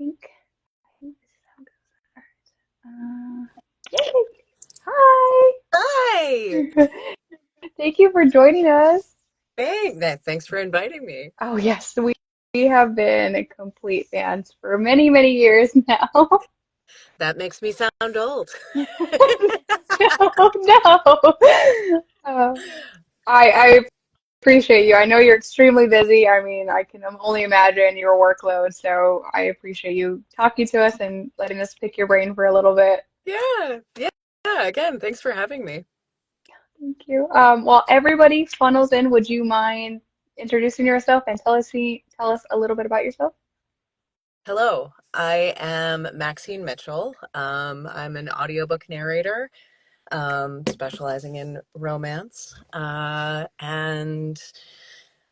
think this is how it goes. Yay! Hi. Hi. Thank you for joining us. Thanks for inviting me. Oh yes, we have been complete fans for many, many years now. That makes me sound old. No, no. I appreciate you. I know you're extremely busy. I mean, I can only imagine your workload, so I appreciate you talking to us and letting us pick your brain for a little bit. Yeah, yeah, yeah. Again, thanks for having me. Thank you. While everybody funnels in, would you mind introducing yourself and tell us a little bit about yourself? Hello, I am Maxine Mitchell. I'm an audiobook narrator, specializing in romance. And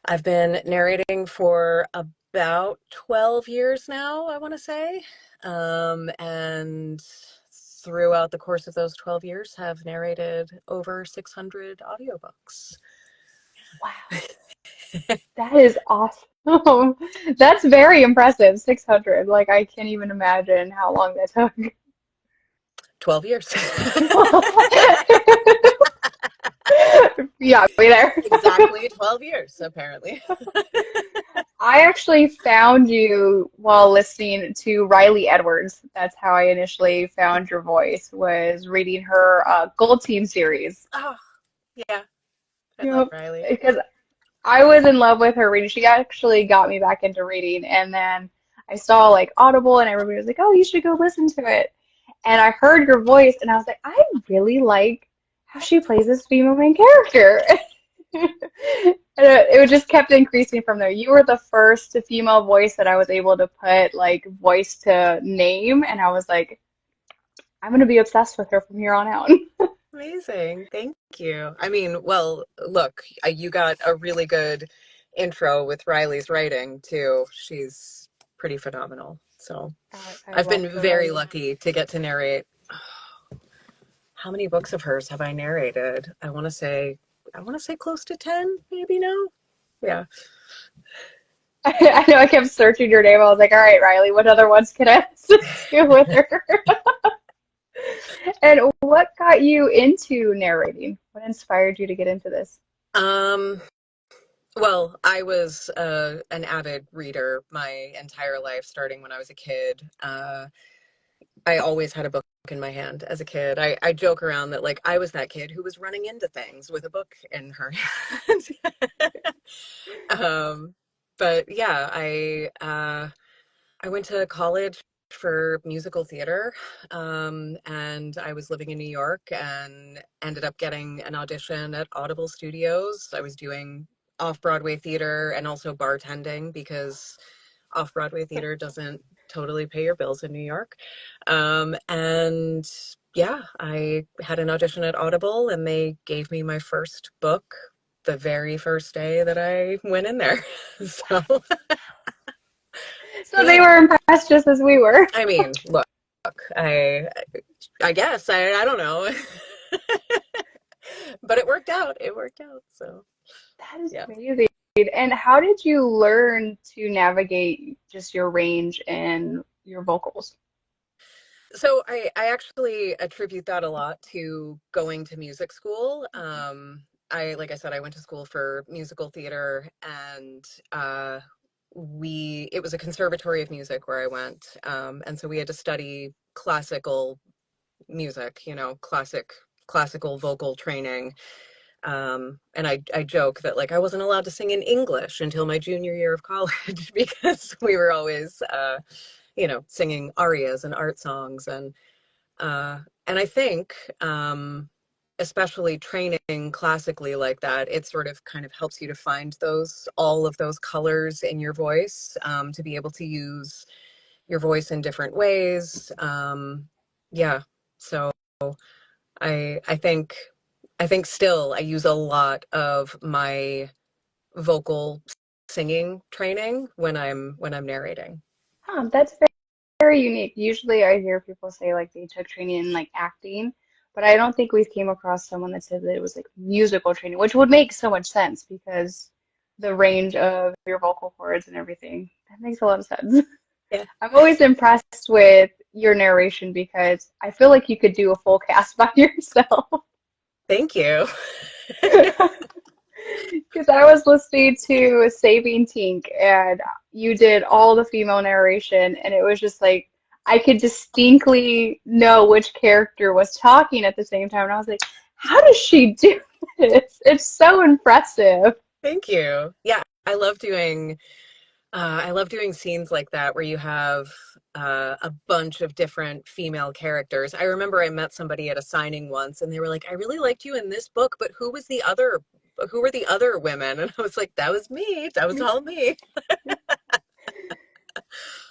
I've been narrating for about 12 years now, I want to say. And throughout the course of those 12 years, have narrated over 600 audiobooks. Wow, that is awesome. That's very impressive. 600. Like, I can't even imagine how long that took. 12 years. Yeah, me there. Exactly 12 years, apparently. I actually found you while listening to Riley Edwards. That's how I initially found your voice, was reading her Gold Team series. Oh, yeah, I love Yep. Riley. Because I was in love with her reading. She actually got me back into reading, and then I saw like Audible, and everybody was like, "Oh, you should go listen to it." And I heard your voice, and I was like, "I really like how she plays this female main character." And it just kept increasing from there. You were the first female voice that I was able to put like voice to name, and I was like, "I'm gonna be obsessed with her from here on out." Amazing. Thank you. I mean, well, look, you got a really good intro with Riley's writing too. She's pretty phenomenal. So I I've love been her very writing. lucky to get to narrate. How many books of hers have I narrated? I want to say close to 10, maybe now. Yeah. I know I kept searching your name. I was like, all right, Riley, what other ones can I listen to with her? And what got you into narrating? What inspired you to get into this? Um, well, I was an avid reader my entire life, starting when I was a kid. I always had a book in my hand as a kid. I joke around that like I was that kid who was running into things with a book in her hand. um, but yeah, I went to college for musical theater, and I was living in New York and ended up getting an audition at Audible Studios. I was doing off-Broadway theater and also bartending because off-Broadway theater doesn't totally pay your bills in New York. And yeah, I had an audition at Audible and they gave me my first book the very first day that I went in there. So, So they yeah. were impressed just as we were. I mean, look, I I guess I don't know. But it worked out. It worked out. So, That is yeah. amazing. And how did you learn to navigate just your range and your vocals? So I actually attribute that a lot to going to music school. Like I said, I went to school for musical theater and it was a conservatory of music where I went. And so we had to study classical music, classical vocal training. And I joke that like I wasn't allowed to sing in English until my junior year of college because we were always, singing arias and art songs uh, and I think, especially training classically like that, it sort of kind of helps you to find all of those colors in your voice, to be able to use your voice in different ways. Yeah. So I think still I use a lot of my vocal singing training when I'm narrating. That's very unique. Usually I hear people say like they took training in like acting, but I don't think we've came across someone that said that it was like musical training, which would make so much sense because the range of your vocal cords and everything. That makes a lot of sense. Yeah. I'm always impressed with your narration because I feel like you could do a full cast by yourself. Thank you. Because I was listening to Saving Tink and you did all the female narration, and it was just like I could distinctly know which character was talking at the same time. And I was like, how does she do this? It's so impressive. Thank you. Yeah, I love doing scenes like that where you have a bunch of different female characters. I remember I met somebody at a signing once, and they were like, "I really liked you in this book, but who were the other women?" And I was like, "That was me. That was all me."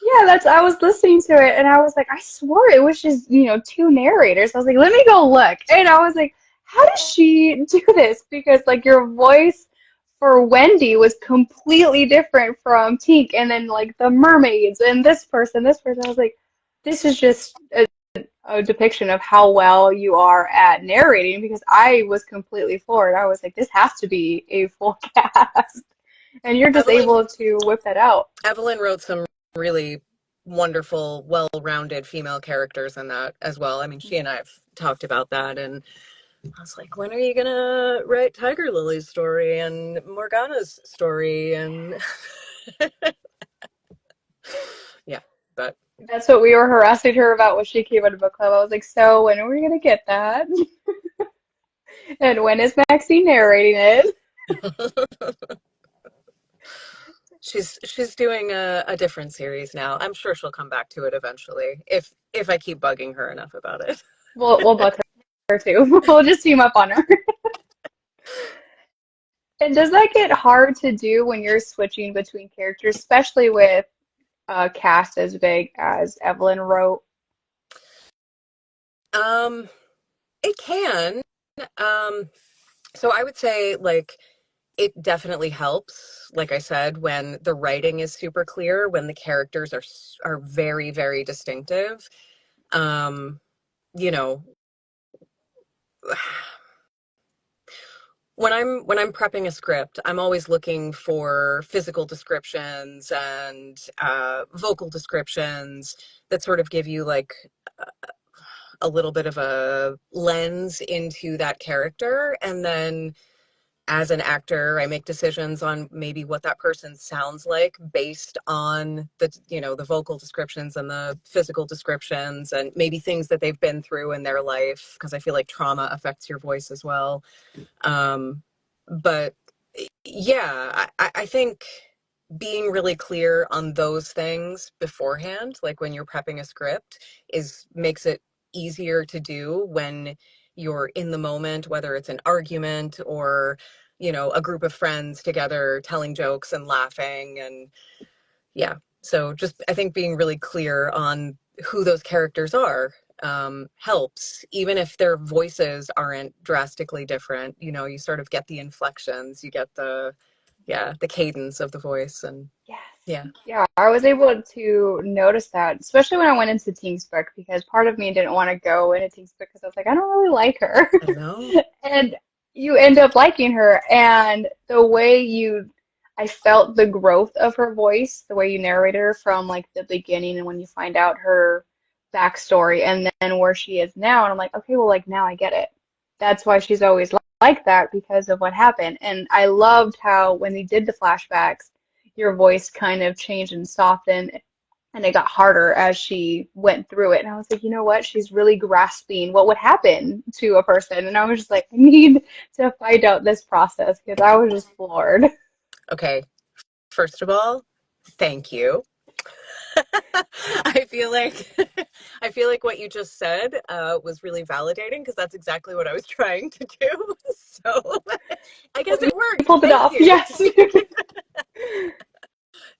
Yeah, I was listening to it and I was like, I swore it was just, two narrators. I was like, let me go look. And I was like, how does she do this? Because like your voice for Wendy was completely different from Tink and then like the mermaids and this person. I was like, this is just a depiction of how well you are at narrating because I was completely floored. I was like, this has to be a full cast. And you're just Evelyn able to whip that out. Evelyn wrote some really wonderful, well-rounded female characters in that as well. I mean, she and I have talked about that, and I was like, when are you gonna write Tiger Lily's story and Morgana's story? And yeah, but That's what we were harassing her about when she came into book club. I was like, so when are we gonna get that? And when is Maxine narrating it? she's doing a different series now. I'm sure she'll come back to it eventually if I keep bugging her enough about it. We'll book her too. We'll just team up on her. And does that get hard to do when you're switching between characters, especially with a cast as big as Evelyn wrote? Um, it can. Um, so I would say like it definitely helps, like I said, when the writing is super clear, when the characters are very, very distinctive. Um, you know, when I'm prepping a script, I'm always looking for physical descriptions and vocal descriptions that sort of give you like a little bit of a lens into that character, and then as an actor, I make decisions on maybe what that person sounds like based on the vocal descriptions and the physical descriptions and maybe things that they've been through in their life, because I feel like trauma affects your voice as well. Um, but yeah, I think being really clear on those things beforehand, like when you're prepping a script, is makes it easier to do when you're in the moment, whether it's an argument or, a group of friends together telling jokes and laughing. And yeah, so just I think being really clear on who those characters are helps, even if their voices aren't drastically different. You sort of get the inflections, you get the cadence of the voice, and Yes. yeah. Yeah, I was able to notice that, especially when I went into Tink's book, because part of me didn't want to go into Tink's book because I was like, I don't really like her. I know. And you end up liking her, and the way I felt the growth of her voice, the way you narrated her from like the beginning and when you find out her backstory and then where she is now, and I'm like, okay, well, like now I get it. That's why she's always like that because of what happened. And I loved how when they did the flashbacks, your voice kind of changed and softened and it got harder as she went through it. And I was like, you know what? She's really grasping what would happen to a person. And I was just like, I need to find out this process because I was just floored. Okay, first of all, thank you. I feel like I feel like what you just said was really validating, because that's exactly what I was trying to do. So I guess Well, it you worked. pulled it Thank off. you. Yes.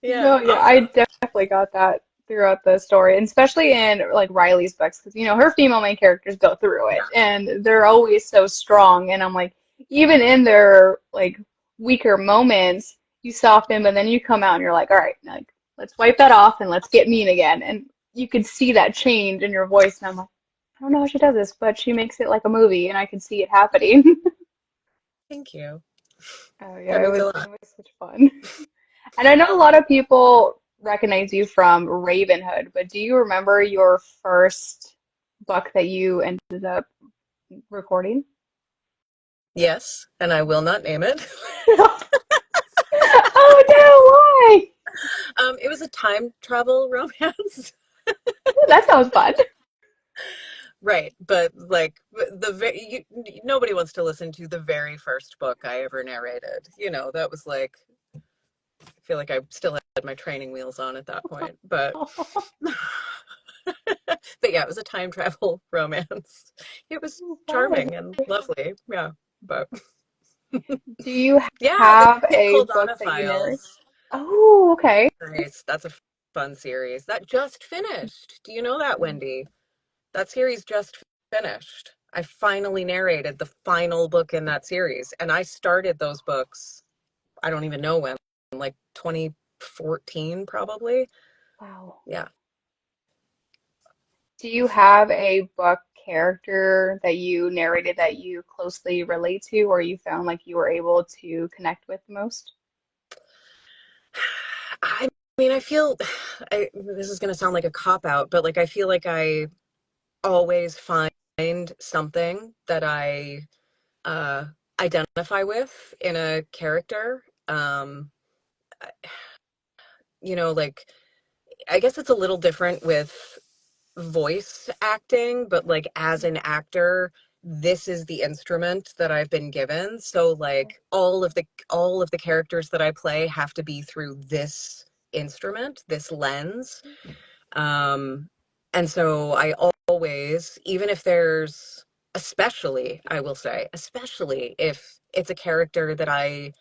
Yeah, No, yeah, I awesome. definitely got that throughout the story, and especially in like Riley's books, because her female main characters go through it, Yeah. and they're always so strong. And I'm like, even in their like weaker moments, you soften, but then you come out and you're like, all right, like let's wipe that off and let's get mean again. And you could see that change in your voice, and I'm like, I don't know how she does this, but she makes it like a movie, and I can see it happening. Thank you. Oh That yeah, means a it lot. was such fun. And I know a lot of people recognize you from Ravenhood, but do you remember your first book that you ended up recording? Yes, and I will not name it. Oh no, why? It was a time travel romance. Ooh, that sounds fun. Right, but like nobody wants to listen to the very first book I ever narrated. That was like, I feel like I still had my training wheels on at that point. But but yeah, it was a time travel romance. It was Oh, fun. charming and lovely. Yeah, but Do you yeah, the have kid a called book Donna that you narrate? Files. Oh, okay. Nice. That's a fun series that just finished. Do you know that, Wendy? That series just finished. I finally narrated the final book in that series, and I started those books, I don't even know when, like 2014 probably. Wow. Yeah. Do you have a book character that you narrated that you closely relate to or you found like you were able to connect with the most? I mean, I feel this is going to sound like a cop out, but like I feel like I always find something that I uh identify with in a character. Like I guess it's a little different with voice acting, but like as an actor, this is the instrument that I've been given. So like all of the characters that I play have to be through this instrument, this lens. Um and so I always, even if there's, especially, I will say, especially if it's a character that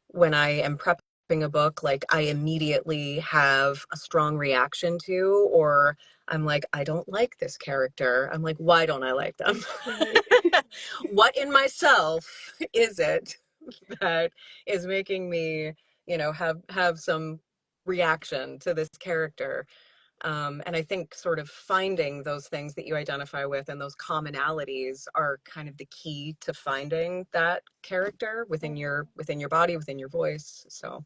when I am prepping a book, like I immediately have a strong reaction to, or I'm like, I don't like this character. I'm like, why don't I like them? Right. What in myself is it that is making me, have some reaction to this character? And I think sort of finding those things that you identify with and those commonalities are kind of the key to finding that character within your body, within your voice. So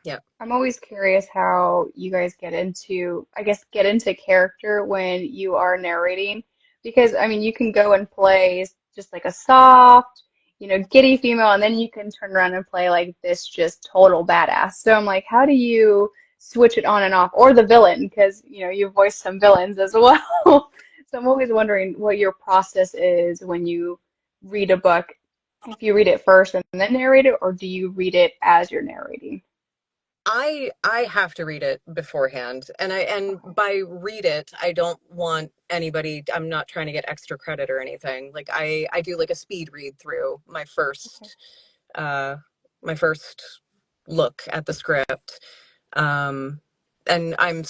yeah. I'm always curious how you guys get into, I guess, get into character when you are narrating. Because, I mean, you can go and play just like a soft, giddy female, and then you can turn around and play like this just total badass. So I'm like, how do you switch it on and off? Or the villain, because, you voice some villains as well. So I'm always wondering what your process is when you read a book. If you read it first and then narrate it, or do you read it as you're narrating? I have to read it beforehand. And Okay. by read it, I don't want anybody, I'm not trying to get extra credit or anything. Like I do like a speed read through Okay. uh my first look at the script. Um and I'm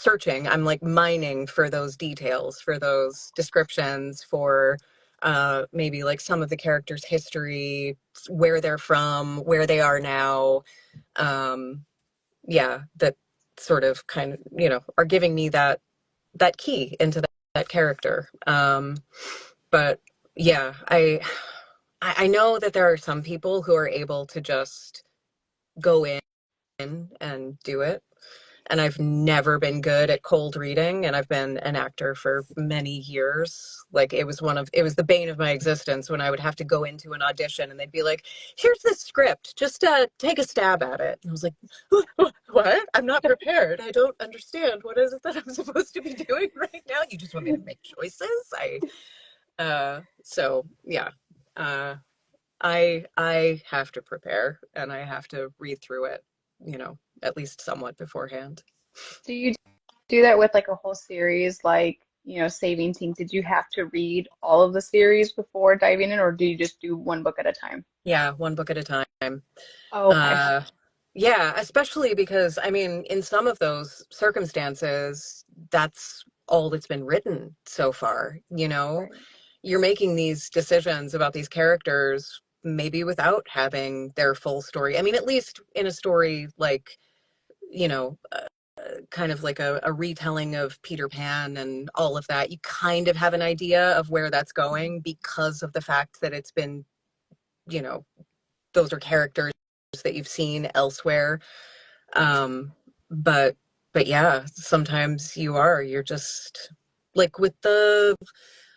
like mining for those details, for those descriptions, for maybe like some of the characters' history, where they're from, where they are now. Um yeah, that sort of kind of, are giving me that key into that character. But yeah, I know that there are some people who are able to just go in and do it. And I've never been good at cold reading, and I've been an actor for many years. Like it was the bane of my existence when I would have to go into an audition and they'd be like, "Here's this script, just take a stab at it." And I was like, "What? I'm not prepared. I don't understand. What is it that I'm supposed to be doing right now? You just want me to make choices?" So yeah. Uh I have to prepare, and I have to read through it, at least somewhat beforehand. Do you do that with like a whole series like, Saving Team? Did you have to read all of the series before diving in, or do you just do one book at a time? Yeah, one book at a time. Oh, okay. Uh, yeah, especially because, I mean, in some of those circumstances, that's all that's been written so far, Right. You're making these decisions about these characters maybe without having their full story. I mean, at least in a story like, you know, kind of like a retelling of Peter Pan and all of that, you kind of have an idea of where that's Mhm. going because of the fact that it's been, you know, those are characters that you've seen elsewhere. But but yeah, sometimes you're just like with the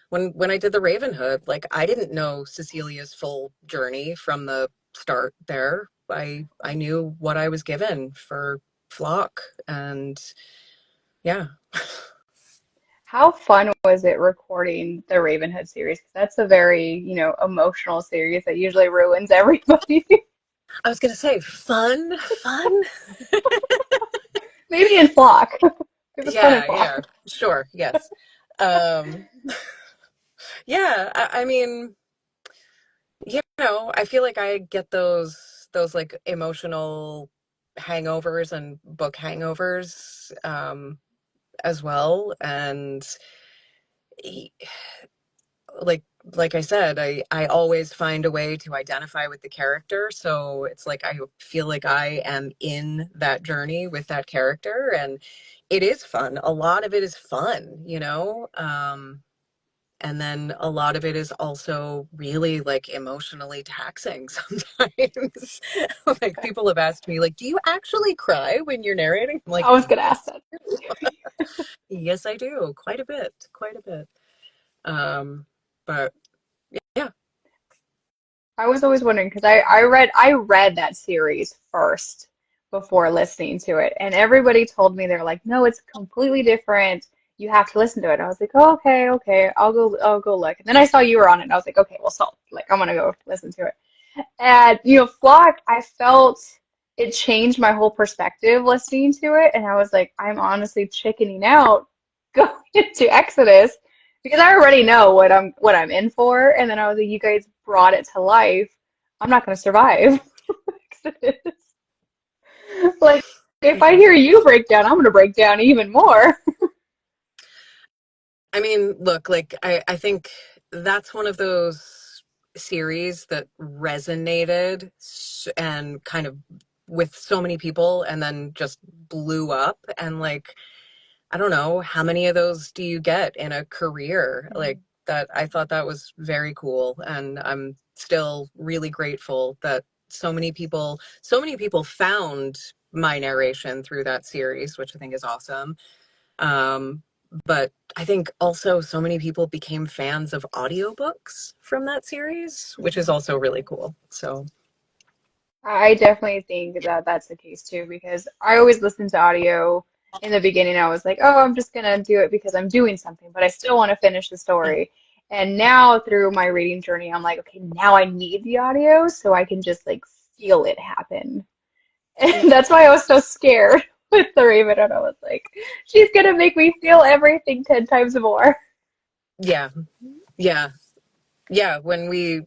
when I did the Ravenhood, like I didn't know Cecilia's full journey from the start there. I knew what I was given for Flock, and yeah. How fun was it recording the Ravenhood series? 'Cause that's a very, emotional series that usually ruins everybody. I was gonna say fun. Maybe in Flock. It was fun in Yeah, Flock. yeah, sure, yes. Um, yeah, I mean, I feel like I get those like emotional hangovers and book hangovers as well, and e- like like I said, I always find a way to identify with the character, so it's like I feel like I am in that journey with that character, and it is fun. A lot of it is fun. And then a lot of it is also really like emotionally taxing sometimes. Like people have asked me, like, do you actually cry when you're narrating? I'm like, I was gonna ask yes, that. yes, I do. Quite a bit, quite a bit. Um, but yeah. I was always wondering because I read that series first before listening to it, and everybody told me they're like, no, it's completely different. You have to listen to it. I was like, oh, okay, okay, I'll go look. And then I saw you were on it, and I was like, okay, well, so like I'm gonna go listen to it. And Flock, I felt it changed my whole perspective listening to it, and I was like, I'm honestly chickening out going into Exodus because I already know what I'm in for. And then I was like, you guys brought it to life. I'm not gonna survive Exodus. Like if I Yeah. hear you break down, I'm gonna break down even more. I mean, look, like I think that's one of those series that resonated and kind of with so many people and then just blew up. And like, I don't know, how many of those do you get in a career? Like that, I thought that was very cool. And I'm still really grateful that so many people found my narration through that series, which I think is awesome. Um, but I think also so many people became fans of audiobooks from that series, which is also really cool. So, I definitely think that that's the case too, because I always listen to audio. In the beginning, I was like, oh, I'm just gonna do it because I'm doing something, but I still want to finish the story. And now through my reading journey, I'm like, okay, now I need the audio so I can just like feel it happen. yeah, And that's why I was so scared with the Raven, and I was like, she's gonna make me feel everything 10 times more. yeah, yeah, yeah. When we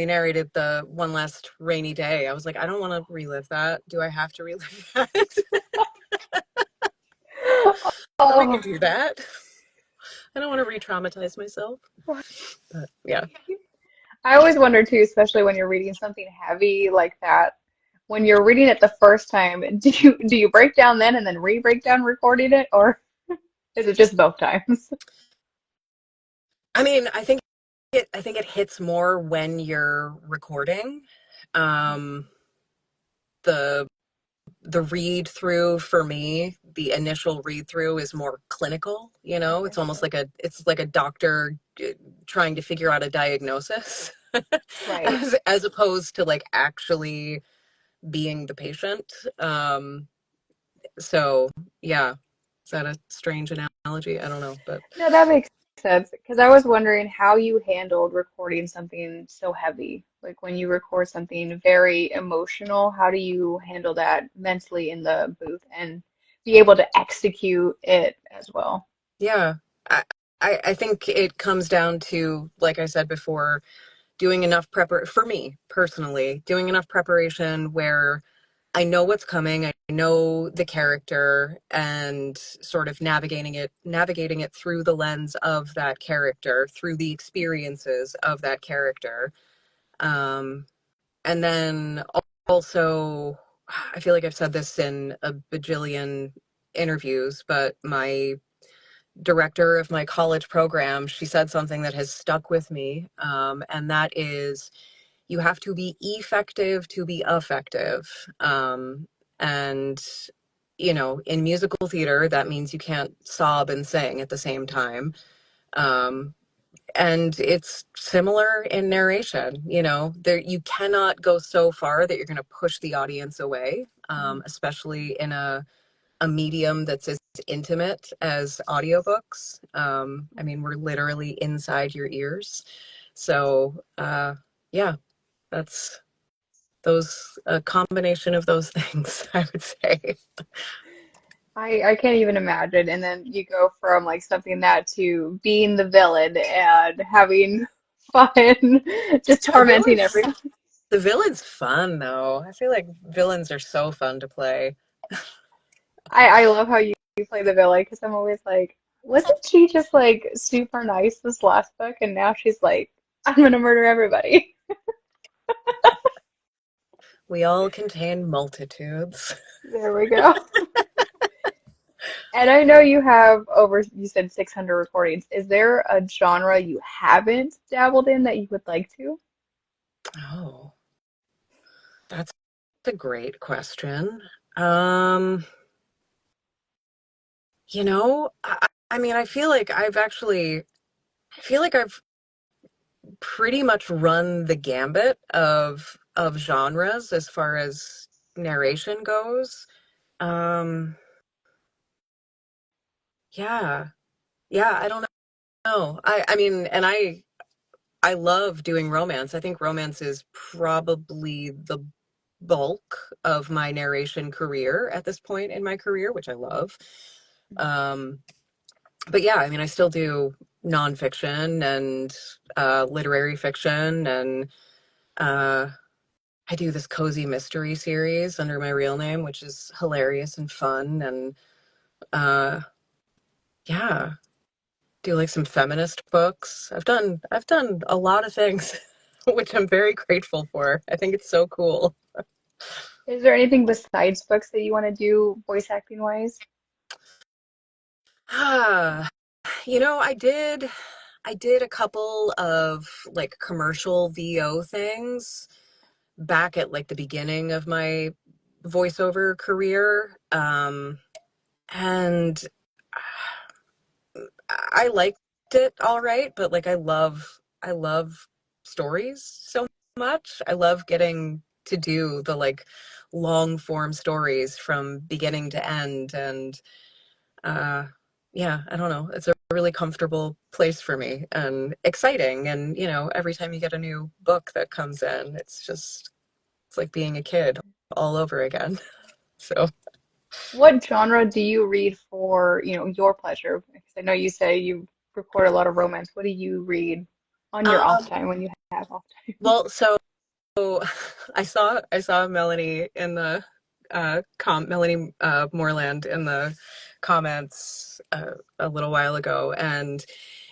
narrated the One Last Rainy Day, I was like, I don't want to relive that. Do I have to relive that? Or we can Oh, do that. I don't want to re-traumatize myself. But yeah. I always wonder too, especially when you're reading something heavy like that. When you're reading it the first time, do you break down then and then re-break down recording it, or is it just both times? I mean, I think it hits more when you're recording. Um, the the read through for me, the initial read through is more clinical, Okay. it's almost like a doctor trying to figure out a diagnosis Right. as opposed to like actually being the patient. So yeah, is that a strange analogy? I don't know, but No, that makes sense because I was wondering how you handled recording something so heavy. Like when you record something very emotional, how do you handle that mentally in the booth and be able to execute it as well? yeah, I think it comes down to, like I said before, doing enough for me personally, doing enough preparation where I know what's coming, I know the character, and sort of navigating it through the lens of that character, through the experiences of that character. Um, and then also, I feel like I've said this in a bajillion interviews, but my director of my college program, she said something that has stuck with me, and that is you have to be effective to be effective. And in musical theater, that means you can't sob and sing at the same time. Um, and it's similar in narration. There you cannot go so far that you're going to push the audience away, especially in a medium that's as intimate as audiobooks. I mean, we're literally inside your ears. So, yeah, that's those a combination of those things, I would say. I can't even imagine. And then you go from like something that to being the villain and having fun, just The tormenting villain's everyone. the villain's fun though. I feel like villains are so fun to play. I love how you play the villain because I'm always like, wasn't she just like super nice this last book? And now she's like, I'm gonna murder everybody. We all contain multitudes. There we go. And I know you have over, you said 600 recordings. Is there a genre you haven't dabbled in that you would like to? Oh, that's a great question. Um, I mean, I feel like I've pretty much run the gambit of genres as far as narration goes. Um, yeah, yeah, I don't know. I mean, and I love doing romance. I think romance is probably the bulk of my narration career at this point in my career, which I love. Um, but yeah, I mean, I still do nonfiction and literary fiction, and uh, I do this cozy mystery series under my real name, which is hilarious and fun. And uh, yeah, do like some feminist books. I've done a lot of things, which I'm very grateful for. I think it's so cool. Is there anything besides books that you want to do voice acting wise? Ah, I did a couple of like commercial VO things back at like the beginning of my voiceover career. And I liked it all right, but like I love stories so much. I love getting to do the like long form stories from beginning to end. And uh yeah, I don't know. It's a really comfortable place for me and exciting. And every time you get a new book that comes in, it's like being a kid all over again. So What genre do you read for, your pleasure? Because I know you say you record a lot of romance. What do you read on your off um time when you have off time? well, so I saw Melanie in the Melanie Moreland in the comments a little while ago, and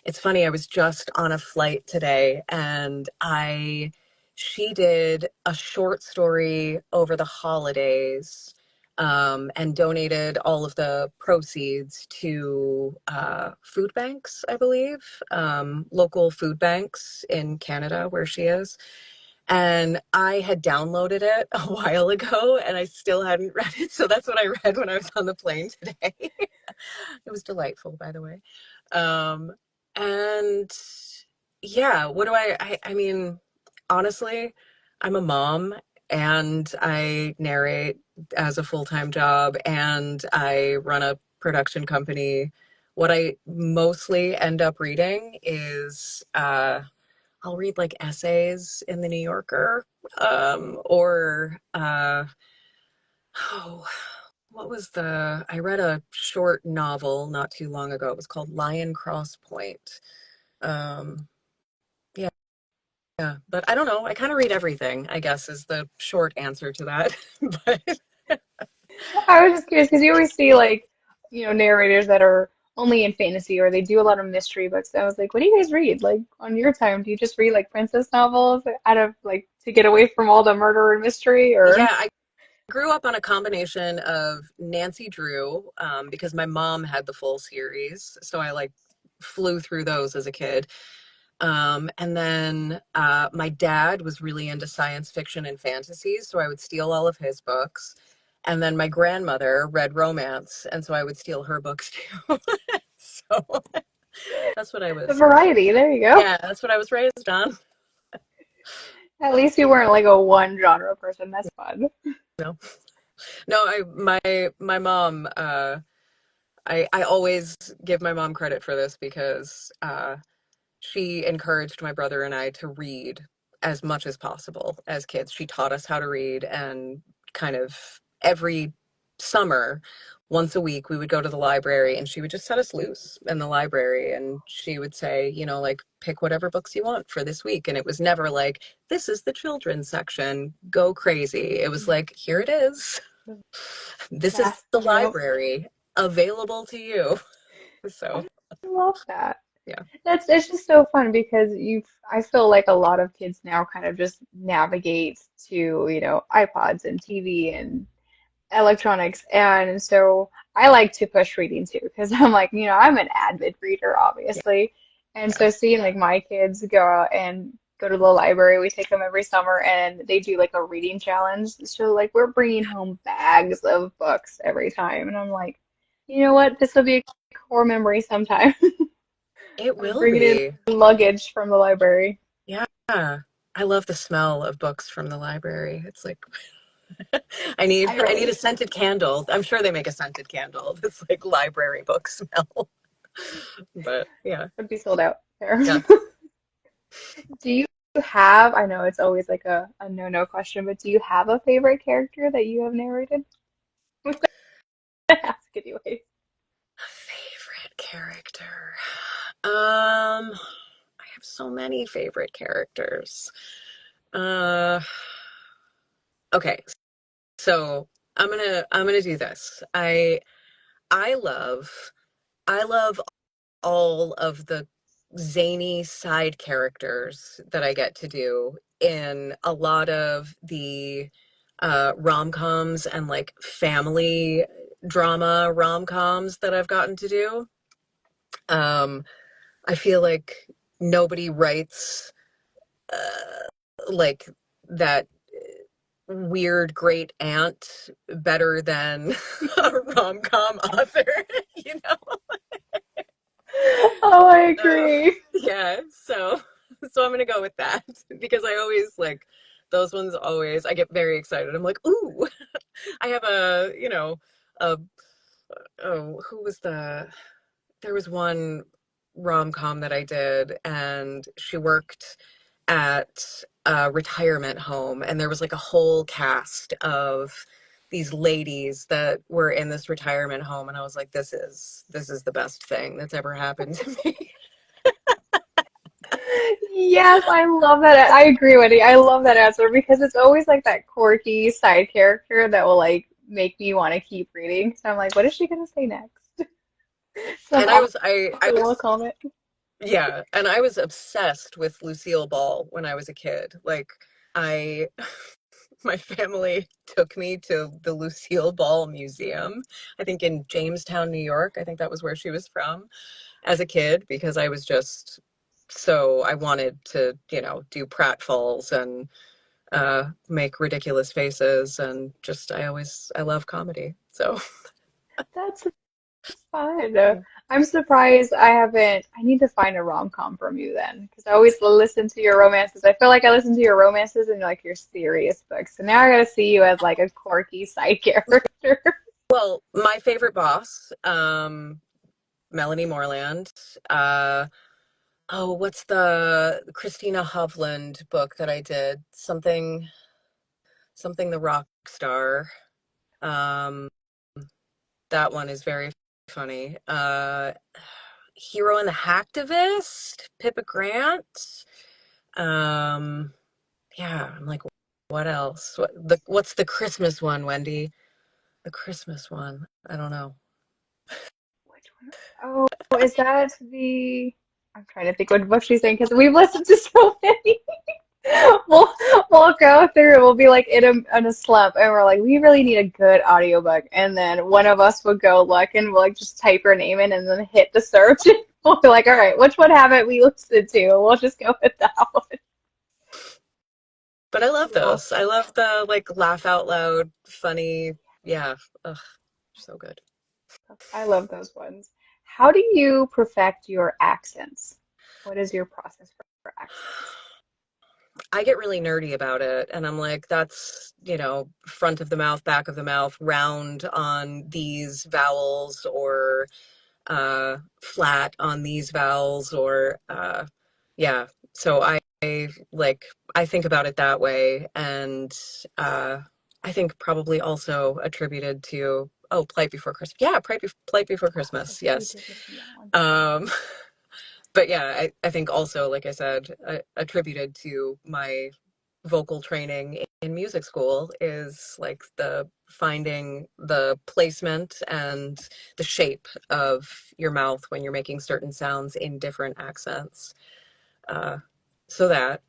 it's funny. I was just on a flight today, and I she did a short story over the holidays, and donated all of the proceeds to food banks, I believe, local food banks in Canada where she is. And I had downloaded it a while ago and I still hadn't read it. So that's what I read when I was on the plane today. It was delightful, by the way. Um, and yeah, what do I mean, honestly, I'm a mom and I narrate as a full-time job and I run a production company. What I mostly end up reading is I'll read like essays in the New Yorker, or oh, what was I read a short novel not too long ago. It was called Lion Cross Point. Um, yeah, yeah, but I don't know. I kind of read everything, I guess, is the short answer to that. But I was just curious because you always see like, narrators that are only in fantasy or they do a lot of mystery books. I was like, what do you guys read? Like on your time, do you just read like princess novels out of like to get away from all the murder and mystery yeah, or I grew up on a combination of Nancy Drew, because my mom had the full series, so I like flew through those as a kid. And then my dad was really into science fiction and fantasies, so I would steal all of his books. And then my grandmother read romance, and so I would steal her books too. So that's what I The was, variety, there you go. yeah, that's what I was raised on. At least you weren't like a one genre person. That's fun. No, no, my mom, I always give my mom credit for this because she encouraged my brother and I to read as much as possible as kids. She taught us how to read, and kind of every summer, once a week, we would go to the library and she would just set us loose in the library. And she would say, like, pick whatever books you want for this week. And it was never like, this is the children's section, go crazy. It was like, here it is. This is Vast the scale. library available to you. So, I love that. yeah. It's just so fun because I feel like a lot of kids now kind of just navigate to, iPods and TV and electronics. And so I like to push reading too because I'm like, I'm an avid reader, Yeah. obviously. And Yeah. so seeing like my kids go out and go to the library, we take them every summer and they do like a reading challenge. So like we're bringing home bags of books every time. And I'm like, you know what? This will be a core memory sometime It of will bringing in be. luggage from the library. Yeah. I love the smell of books from the library. It's like I I need a relate. scented candle. I'm sure they make a scented candle that's like library book smell. But yeah. Would be sold out there. Yeah. Do you have, I know it's always like a no-no question, but do you have a favorite character that you have narrated? I'm gonna ask anyways. Favorite character. I have so many favorite characters. Uh okay, so I'm gonna do this. I love I love all of the zany side characters that I get to do in a lot of the rom-coms and like family drama rom-coms that I've gotten to do. Um, I feel like nobody writes like that weird great aunt better than a rom-com author, you know? Oh, I Um, agree. yeah, so I'm gonna go with that because I always like those ones always I get very excited. I'm like, ooh, I have a oh, who was there was one rom-com that I did and she worked at a retirement home and there was like a whole cast of these ladies that were in this retirement home and I was like, this is the best thing that's ever happened to me. Yes, I love that. I agree, Wendy. I love that answer because it's always like that quirky side character that will like make me want to keep reading. So I'm like, what is she gonna say next? Some And I awful was comment. yeah, and I was obsessed with Lucille Ball when I was a kid. Like I my family took me to the Lucille Ball Museum, I think in Jamestown, New York. I think that was where she was from as a kid because I was just so I wanted to, do pratfalls and make ridiculous faces and just I love comedy. So That's fun. yeah. I'm surprised I haven't. I need to find a rom-com from you then, because I always listen to your romances. I feel like I listen to your romances and like your serious books. So now I gotta see you as like a quirky side character. Well, my favorite boss, Melanie Moreland. Oh, what's the Christina Hovland book that I did? Something the rock star. Um, that one is very funny. Hero and the Hacktivist, Pippa Grant. Um, yeah, I'm like, what else? What's the Christmas one, Wendy? The Christmas one. I don't know. Which one? Oh, is that the? I'm trying to think what book she's saying because we've listened to so many. We'll we'll go through. We'll be like in a slump, and we're like, we really need a good audiobook. And then one of us would go look, and we'll like just type her name in, and then hit the search. We'll be like, all right, which one haven't we listened to? We'll just go with that one. But I love Well, those. I love the like laugh out loud, funny Yeah. Ugh, so good. I love those ones. How do you perfect your accents? What is your process for accents? I get really nerdy about it, and I'm like, that's, front of the mouth, back of the mouth, round on these vowels, or flat on these vowels, or yeah. So like I think about it that way, and uh, I think probably also attributed to, oh, Polite Before Christmas. Yeah, Polite Before Oh, Christmas. we Yes. did listen to that one. Um, but yeah, I think also, like I said, attributed to my vocal training in music school is like the finding the placement and the shape of your mouth when you're making certain sounds in different accents. Uh, so that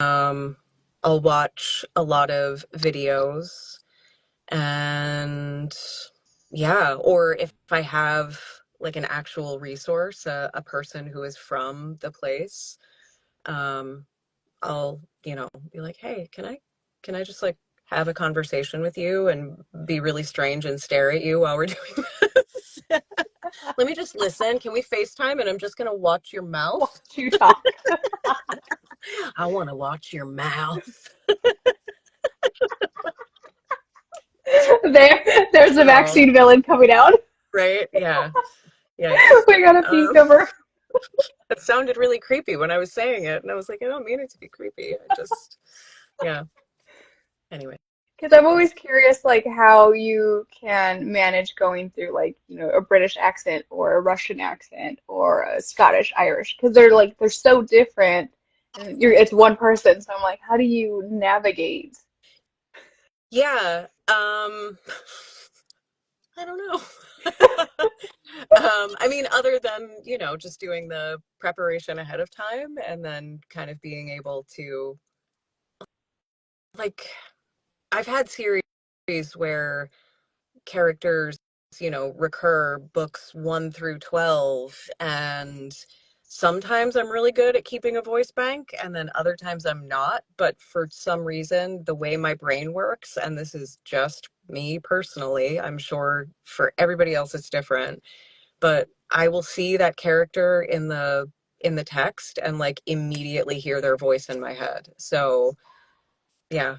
um, I'll watch a lot of videos, and yeah, or if I have like an actual resource, a person who is from the place, um, I'll, be like, hey, can I just like have a conversation with you and be really strange and stare at you while we're doing this? Let me just listen. Can we FaceTime? And I'm just gonna watch your mouth. Watch you talk. I want to watch your mouth. There's the Oh, Maxine villain coming out. right? Yeah. Yikes. We got a peek Um, of her. it sounded really creepy when I was saying it, and I was like, I don't mean it to be creepy. I just, yeah. Anyway. Because I'm always curious, like, how you can manage going through, like, a British accent or a Russian accent or a Scottish Irish, because they're so different, and it's one person. So I'm like, how do you navigate? Yeah. I don't know. I mean, other than, just doing the preparation ahead of time and then kind of being able to, like, I've had series where characters, recur books 1 through 12, and sometimes I'm really good at keeping a voice bank, and then other times I'm not. But for some reason, the way my brain works, and this is just me personally, I'm sure for everybody else it's different, but I will see that character in the text and like immediately hear their voice in my head. So, yeah,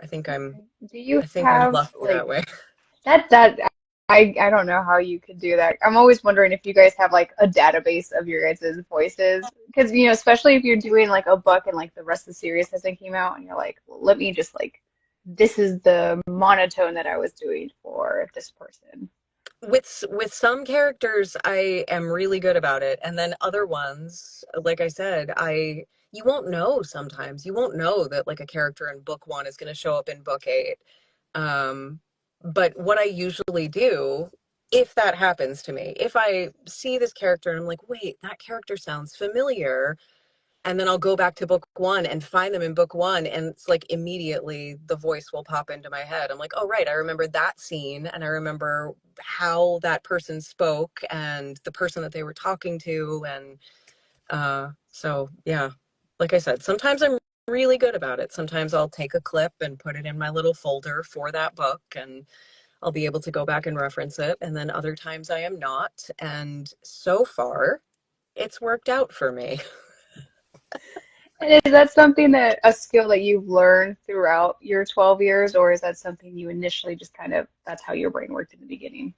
I think I'm Okay. Do you I think I'm have lucky that way. that I don't know how you could do that. I'm always wondering if you guys have like a database of your guys' voices, because especially if you're doing like a book and like the rest of the series hasn't came out, and you're like, well, let me just like this is the monotone that I was doing for this person. With some characters, I am really good about it, and then other ones, like I said, I you won't know sometimes. You won't know that like a character in book 1 is going to show up in book 8. Um, but what I usually do, if that happens to me, if I see this character and I'm like, wait, that character sounds familiar, and then I'll go back to book 1 and find them in book 1, and it's like immediately the voice will pop into my head. I'm like, oh right, I remember that scene, and I remember how that person spoke and the person that they were talking to. And so yeah, like I said, sometimes I'm really good about it. Sometimes I'll take a clip and put it in my little folder for that book, and I'll be able to go back and reference it. And then other times I am not, and so far it's worked out for me. And is that something that a skill that you've learned throughout your 12 years, or is that something you initially just kind of that's how your brain worked in the beginning?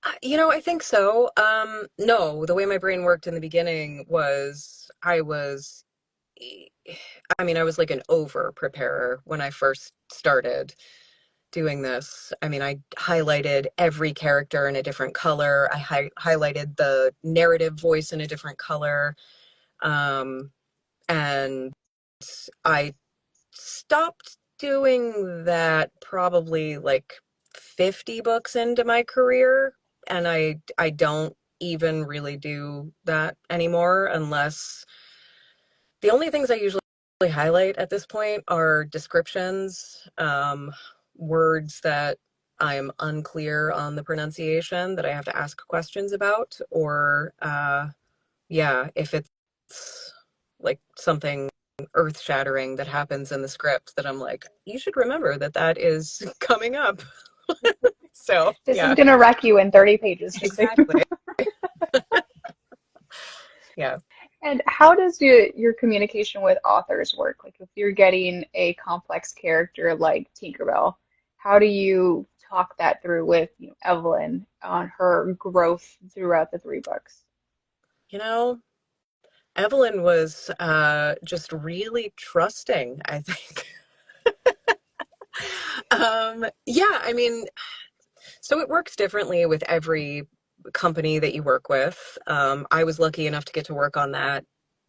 I think so. No, the way my brain worked in the beginning was I was like an over preparer when I first started doing this. I mean, I highlighted every character in a different color. I highlighted the narrative voice in a different color. Um, and I stopped doing that probably like 50 books into my career, and I don't even really do that anymore, unless the only things I usually highlight at this point are descriptions, words that I'm unclear on the pronunciation that I have to ask questions about, or yeah, if it's like something earth-shattering that happens in the script that I'm like, you should remember that that is coming up. So This is yeah, gonna wreck you in 30 pages, just so you exactly. Yeah. And how does your communication with authors work? Like if you're getting a complex character like Tinkerbell, how do you talk that through with, Evelyn on her growth throughout the three books? You know, Evelyn was just really trusting, I think. Yeah, I mean, so it works differently with every company that you work with. I was lucky enough to get to work on that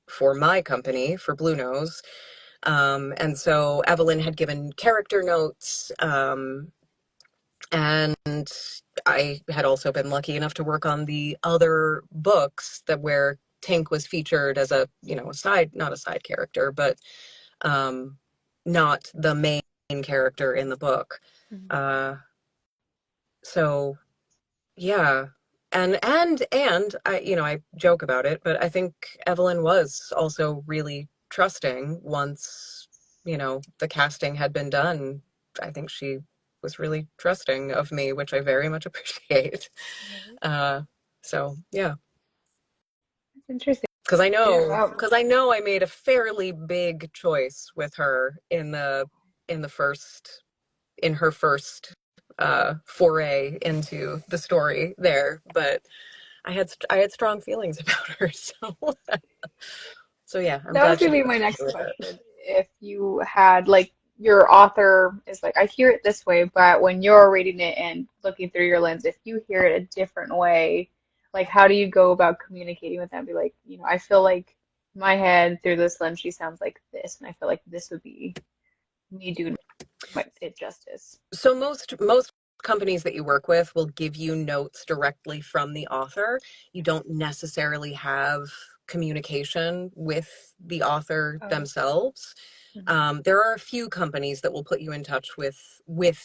for my company, for Blue Nose. And so Evelyn had given character notes, and I had also been lucky enough to work on the other books that where Tink was featured as a, a side, not a side character, but um, not the main character in the book. Mhm. Uh, so yeah. And I joke about it, but I think Evelyn was also really trusting once, the casting had been done. I think she was really trusting of me, which I very much appreciate. Right. Uh, so yeah, That's interesting. because I Yeah, know, wow. because I know I made a fairly big choice with her in the first in her first foray into the story there, but I had strong feelings about her, so yeah, I'm That was glad she gonna be my trusted me next with it. question. If you had like your author is like, I hear it this way, but when you're reading it and looking through your lens, if you hear it a different way, like how do you go about communicating with them? Be like, I feel like in my head through this lens, she sounds like this, and I feel like this would be me doing it justice. So most companies that you work with will give you notes directly from the author. You don't necessarily have communication with the author Oh. themselves. Mhm. There are a few companies that will put you in touch with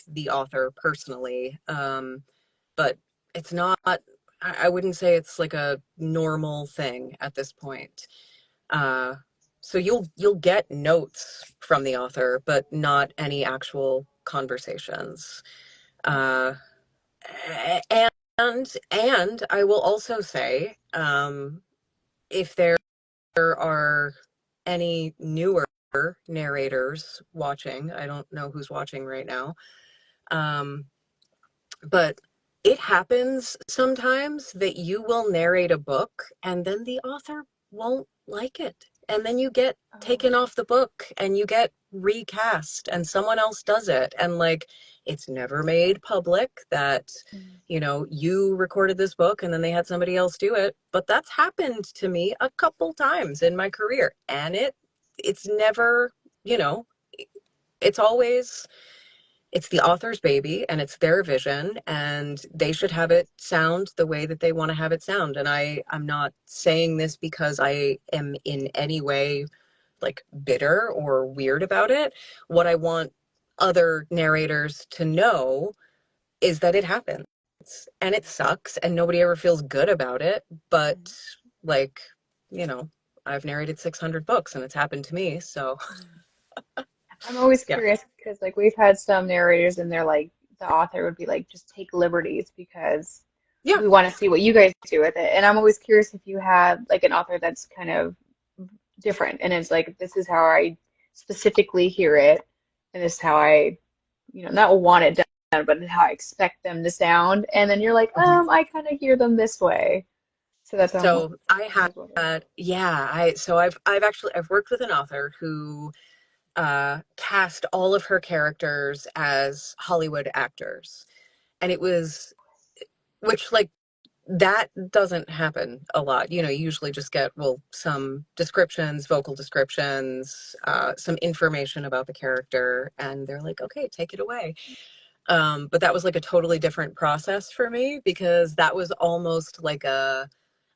the author personally, but it's not. I wouldn't say it's like a normal thing at this point. Uh, so you'll get notes from the author, but not any actual conversations. Uh, and I will also say, if there are any newer narrators watching, I don't know who's watching right now, um, but it happens sometimes that you will narrate a book and then the author won't like it. And then you get taken Oh. off the book and you get recast and someone else does it. And like, it's never made public that, Mhm. you recorded this book and then they had somebody else do it. But that's happened to me a couple times in my career. And it's never, you know, it's always it's the author's baby and it's their vision and they should have it sound the way that they want to have it sound. And I'm not saying this because I am in any way like bitter or weird about it. What I want other narrators to know is that it happens and it sucks and nobody ever feels good about it, but like, you know, I've narrated 600 books and it's happened to me, so Mhm. I'm always yeah. curious because like we've had some narrators and they're like the author would be like just take liberties because Yeah. we want to see what you guys do with it. And I'm always curious if you had like an author that's kind of different and it's like this is how I specifically hear it and this is how I, not want it done, but how I expect them to sound. And then you're like, Mhm. I kind of hear them this way. So that's what So I I was wondering. had, yeah, I've worked with an author who cast all of her characters as Hollywood actors. And it was, which like that doesn't happen a lot. You usually just get, well, some descriptions, vocal descriptions, some information about the character, and they're like, okay, take it away. But that was like a totally different process for me because that was almost like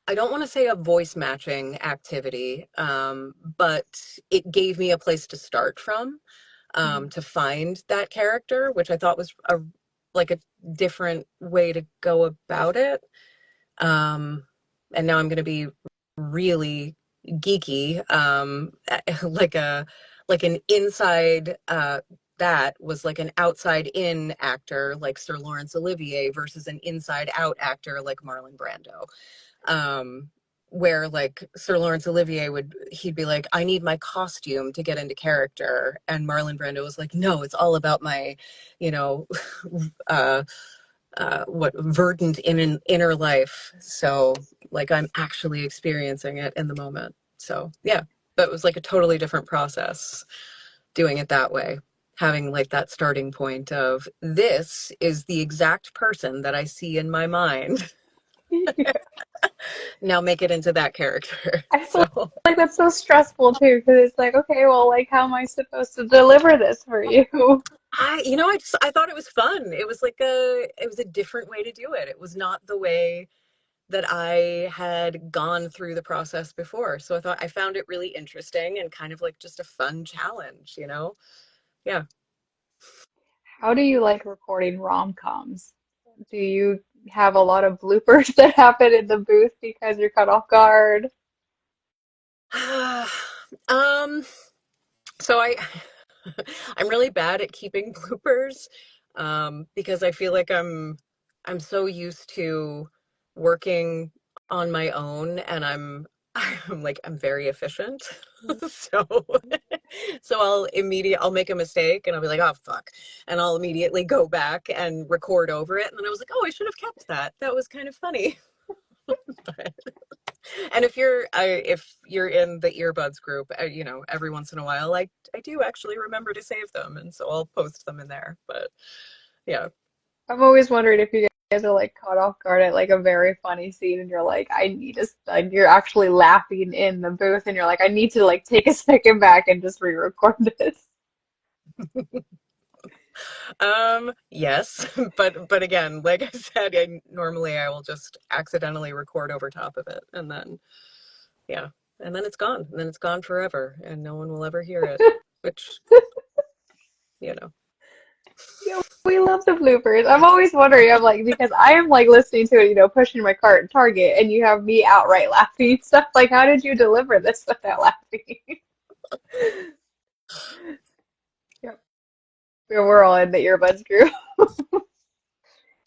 I don't want to say a voice matching activity, but it gave me a place to start from, Mhm. to find that character, which I thought was a different way to go about it. Um, and now I'm going to be really geeky, like an inside. that was like an outside in actor like Sir Laurence Olivier versus an inside out actor like Marlon Brando. Um, where like Sir Laurence Olivier he'd be like, I need my costume to get into character. And Marlon Brando was like, no, it's all about my, you know, uh, what verdant in an inner life. So like I'm actually experiencing it in the moment. So yeah, but it was like a totally different process doing it that way. Having like that starting point of this is the exact person that I see in my mind. Now make it into that character. I feel So like that's so stressful too, because it's like, okay, well, like, how am I supposed to deliver this for you? I thought it was fun. It was a different way to do it. It was not the way that I had gone through the process before. So I found it really interesting and kind of like just a fun challenge, you know? Yeah. How do you like recording rom-coms? Do you have a lot of bloopers that happen in the booth because you're caught off guard? um, so I'm really bad at keeping bloopers, because I feel like I'm so used to working on my own and I'm very efficient. So so I'll make a mistake and I'll be like, oh fuck. And I'll immediately go back and record over it. And then I was like, oh, I should have kept that. That was kind of funny. But, and if you're in the earbuds group, every once in a while, I do actually remember to save them, and so I'll post them in there. But yeah. I'm always wondering if you guys are like caught off guard at like a very funny scene and you're like, I need to, like, you're actually laughing in the booth and you're like, I need to like take a second back and just re-record this. Yes, but again, like I said, normally I will just accidentally record over top of it, and then yeah, and then it's gone, and then it's gone forever, and no one will ever hear it. Which, you know. Yeah, we love the bloopers. I'm always wondering, I'm like, because I am like listening to it, pushing my cart at Target, and you have me outright laughing and stuff. Like, how did you deliver this without laughing? Yep. We're all in the earbuds group.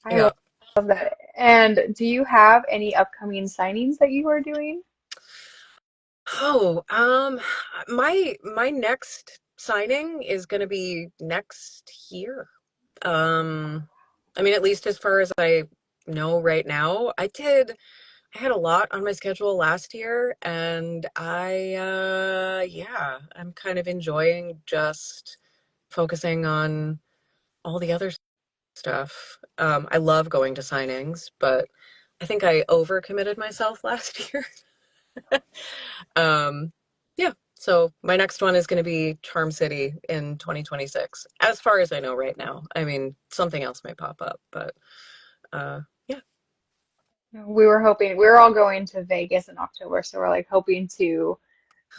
I Yeah. love that. And do you have any upcoming signings that you are doing? Oh, my next signing is going to be next year. Um, I mean, at least as far as I know right now, I had a lot on my schedule last year, and yeah, I'm kind of enjoying just focusing on all the other stuff. I love going to signings, but I think I overcommitted myself last year. Um, yeah, so my next one is going to be Charm City in 2026, as far as I know right now. I mean, something else may pop up, but yeah. We were all going to Vegas in October, so we're like hoping to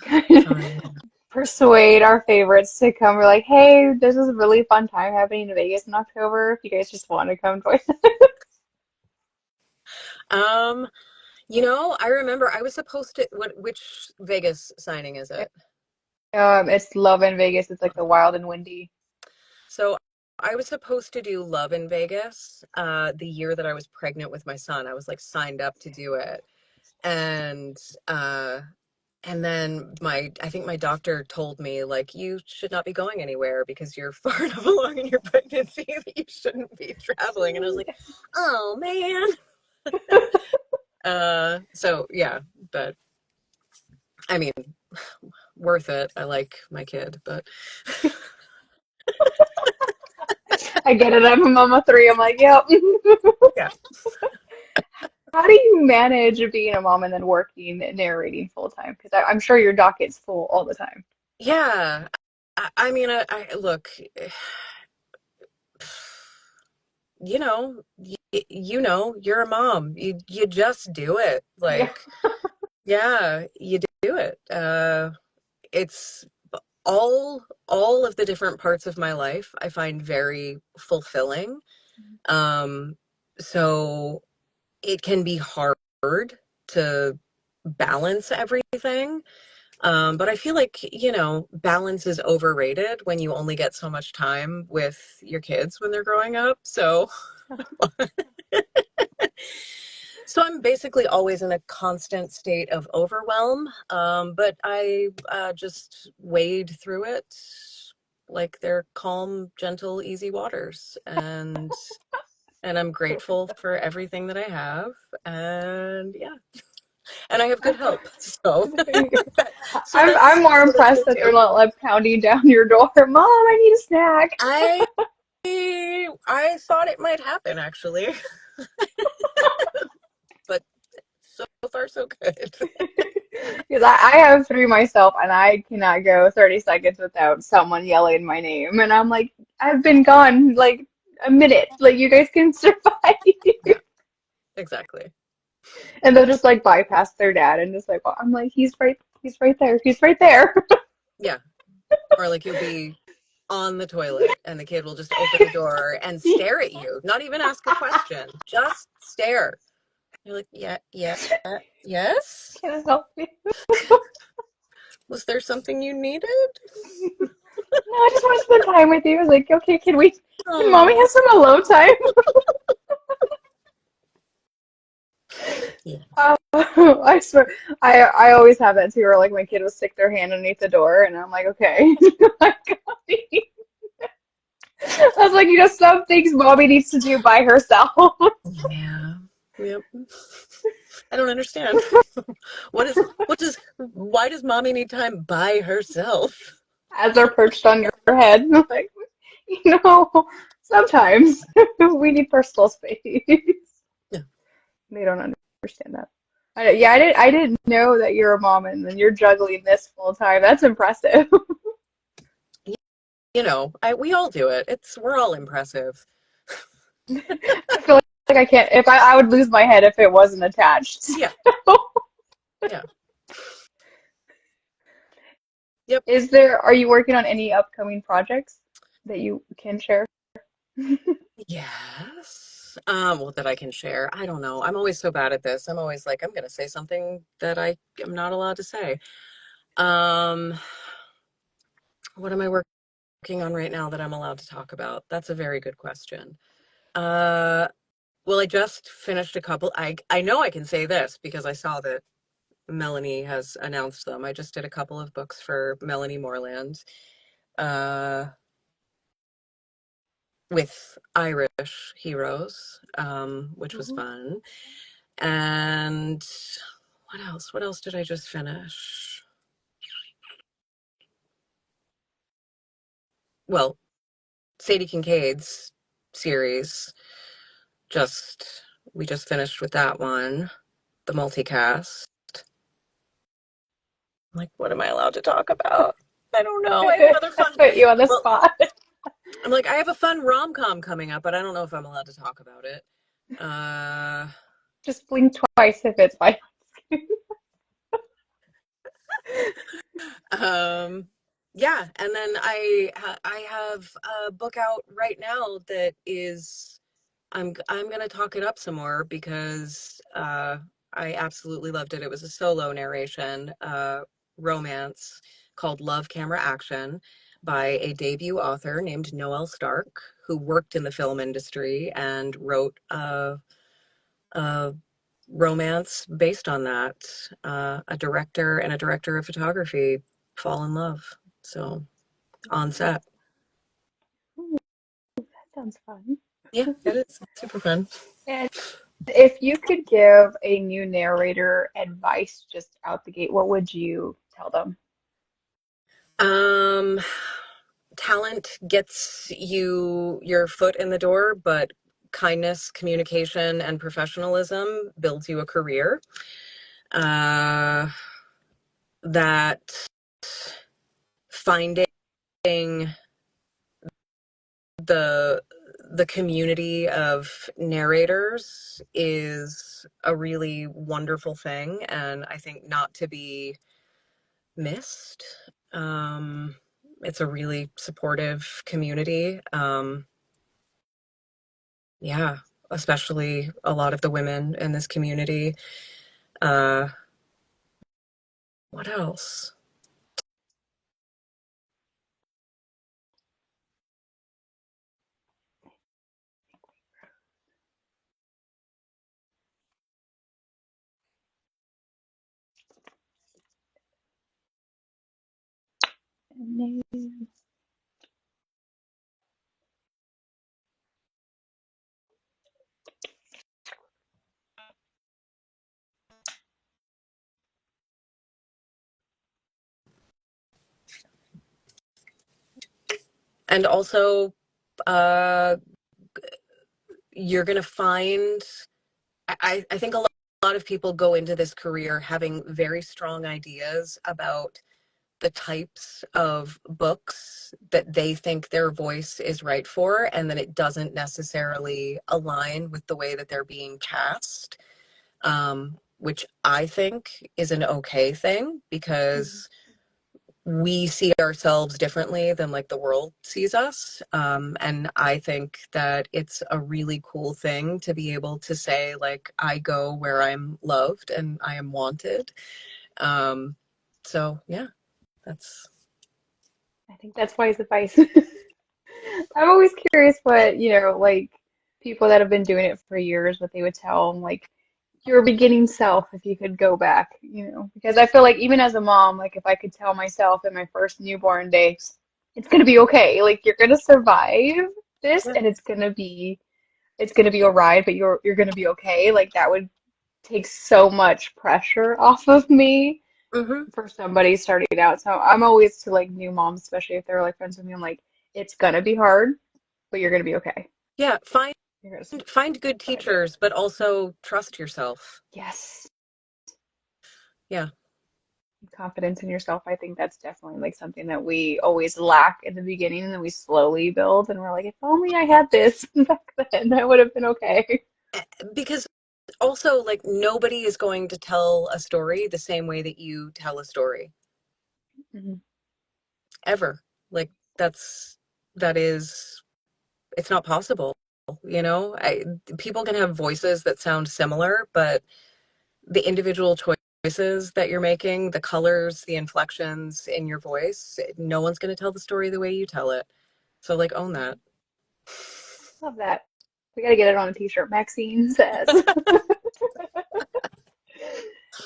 kind of Fun. persuade our favorites to come. We're like, hey, this is a really fun time happening in Vegas in October. If you guys just want to come join. Um, I remember I was supposed to, which Vegas signing is it? It's Love in Vegas. It's like the Wild and Windy. So I was supposed to do Love in Vegas, the year that I was pregnant with my son. I was like signed up to do it. And uh and then I think my doctor told me like you should not be going anywhere because you're far enough along in your pregnancy that you shouldn't be traveling. And I was like, oh man. So yeah, but I mean, worth it. I like my kid, but I get it. I'm a mama three. I'm like, yep. yeah. How do you manage being a mom and then working narrating full time? Because I'm sure your docket's full all the time. Yeah. I mean, I look, you're a mom. You just do it. Yeah. Like, yeah, you do it. It's all of the different parts of my life I find very fulfilling. Um, so it can be hard to balance everything. But I feel like, balance is overrated when you only get so much time with your kids when they're growing up. So I'm basically always in a constant state of overwhelm. But I just wade through it like they're calm, gentle, easy waters. And I'm grateful for everything that I have. And yeah, and I have good help. So so I'm that's more what I impressed that they're do. not like pounding down your door. Mom, I need a snack. I I thought it might happen actually, but so far so good. Because I have three myself, and I cannot go 30 seconds without someone yelling my name. And I'm like, I've been gone like a minute. Like, you guys can survive. Yeah, exactly. And they'll just like bypass their dad and just like, well, I'm like, he's right there. He's right there. Yeah. Or like you'll be on the toilet and the kid will just open the door and stare at you, not even ask a question, just stare. You're like, yeah, yeah, yes? Can I help you? Was there something you needed? No, I just want to spend time with you. I was like, okay, can mommy Oh, have some alone time? yeah. I swear, I always have that too, where like my kid will stick their hand underneath the door, and I'm like, okay. I was like, some things mommy needs to do by herself. Yeah. Yep. I don't understand. Why does mommy need time by herself? As they're perched on your head. I'm like, you know, sometimes we need personal space. Yeah. They don't understand that. Yeah, I didn't know that you're a mom and then you're juggling this full time. That's impressive. We all do it. We're all impressive. I feel like I can't, if I would lose my head if it wasn't attached. Yeah. Yeah. Yep. Are you working on any upcoming projects that you can share? Yes. Well, that I can share. I don't know. I'm always so bad at this. I'm always like, I'm gonna say something that I am not allowed to say. Um, what am I working on right now that I'm allowed to talk about? That's a very good question. Uh, well, I just finished a couple. I know I can say this because I saw that Melanie has announced them. I just did a couple of books for Melanie Moreland, uh, with Irish heroes, which was Ooh. fun. And what else? What else did I just finish? Well, Sadie Kincaid's series. Just we just finished with that one, the multicast. I'm like, what am I allowed to talk about? I don't know. I have another I fun. put you on the Well, spot. I'm like, I have a fun rom-com coming up, but I don't know if I'm allowed to talk about it. Uh, Just blink twice if it's fine. um, yeah, and then I have a book out right now that is I'm gonna talk it up some more because I absolutely loved it. It was a solo narration, romance called Love Camera Action by a debut author named Noelle Stark, who worked in the film industry and wrote a romance based on that. A director and a director of photography fall in love. So on set. Ooh, that sounds fun. Yeah, it is super fun. And if you could give a new narrator advice just out the gate, what would you tell them? Um, Talent gets you your foot in the door, but kindness, communication, and professionalism builds you a career. Uh, that finding the the community of narrators is a really wonderful thing, and I think not to be missed. Um, it's a really supportive community. Yeah, especially a lot of the women in this community. Uh, what else? And also, uh, you're going to find, I think a lot of people go into this career having very strong ideas about the types of books that they think their voice is right for, and then it doesn't necessarily align with the way that they're being cast, which I think is an okay thing because we see ourselves differently than like the world sees us. And I think that it's a really cool thing to be able to say, like, I go where I'm loved and I am wanted. So yeah, that's I think that's wise advice. I'm always curious what, like people that have been doing it for years, what they would tell them, like your beginning self, if you could go back, because I feel like even as a mom, like if I could tell myself in my first newborn days, it's gonna be okay. Like you're gonna survive this, yeah. and it's gonna be a ride, but you're gonna be okay. Like that would take so much pressure off of me Hmm. for somebody starting out. So I'm always to like new moms, especially if they're like friends with me, I'm like, it's gonna be hard, but you're gonna be okay. Yeah, You're gonna find good survive it. teachers, but also trust yourself. Yes. Yeah. Confidence in yourself. I think that's definitely like something that we always lack in the beginning and then we slowly build and we're like, if only I had this back then, that would have been okay. Because also, like, nobody is going to tell a story the same way that you tell a story Mhm. ever. Like, that is, it's not possible. People can have voices that sound similar, but the individual choices that you're making, the colors, the inflections in your voice, no one's going to tell the story the way you tell it. So, like, own that. Love that. We got to get it on a t-shirt. Maxine says.